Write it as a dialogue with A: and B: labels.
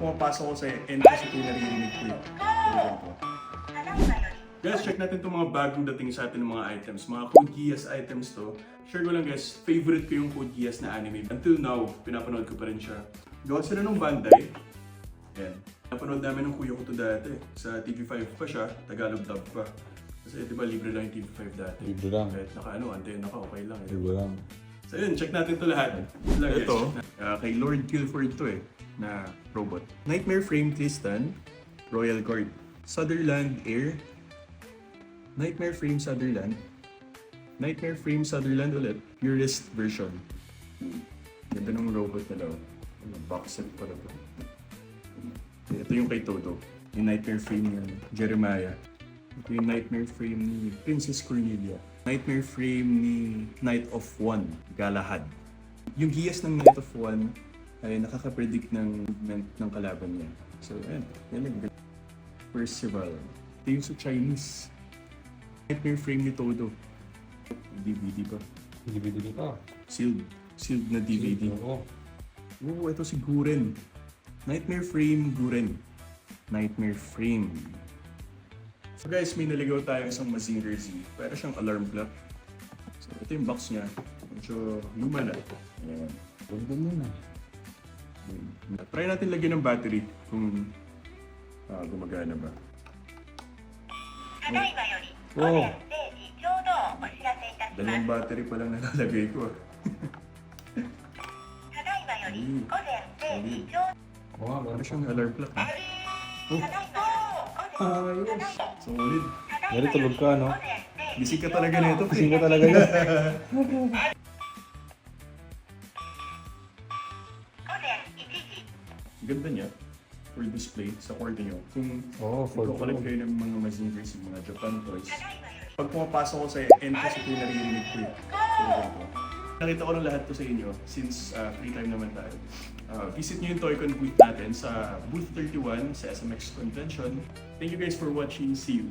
A: pumapasok ko sa end kasi ito yung naririnig ko eh. Guys, check natin itong mga bagong dating sa atin ng mga items. Mga Code Geass items to. Share ko lang guys, favorite ko yung Code Geass na anime. Until now, pinapanood ko pa rin siya. Gawa sila ng Bandai. Ayan. Napanood namin ng kuya ko to dati. Sa TV5 pa siya, Tagalog dub pa. Kasi di ba libre lang yung TV5 dati.
B: Libre lang.
A: Kahit antena ka, okay lang.
B: Libre lang.
A: So yun, check natin to lahat. Ito, kay Lord Guilford to na robot. Nightmare Frame Tristan, Royal Guard. Sutherland Air, Nightmare Frame Sutherland, Nightmare Frame Sutherland ulit, purest version. Ganda ng robot na daw. Box set pala to. Ito yung kay Todo. Yung Nightmare Frame ni Jeremiah. Ito yung Nightmare Frame ni Princess Cornelia. Nightmare Frame ni Knight of One, Galahad. Yung Geass ng Knight of One ay nakaka-predict ng movement ng kalaban niya. So, ayan. Yan. Percival. Ito yung sa Chinese. Nightmare Frame ni Todo. DVD pa.
B: DVD pa.
A: Sealed na DVD.
B: Oo.
A: Oo, ito si Guren. Nightmare Frame Guren. Nightmare Frame. So guys, may naligaw tayo isang Mazinger Z. Pero siyang alarm clock. So ito yung box niya. Medyo luma na. Ayan.
B: Ganda mo na.
A: Try natin lagyan ng battery kung gumagana ba.
B: Oh.
A: Dalawang battery pa lang nalalagay ko.
B: Oo nga,
A: Ano siyang alarm clock?
B: ayos.
A: Solid.
B: Dari tulog ka, no?
A: Gising ka talaga na ito.
B: Kasing ka talaga yan.
A: Ganda niya. For display sa kwarto nyo. Kung
B: For
A: collect kayo ng mga Mazingers, yung mga Japan toys. Pag pumapasok ko sa end kasi ito yung naririnig ko eh. Nakita ko lang lahat to sa inyo since free time naman tayo. Visit nyo yung Toycon booth natin sa booth 31 sa SMX Convention. Thank you guys for watching. See you!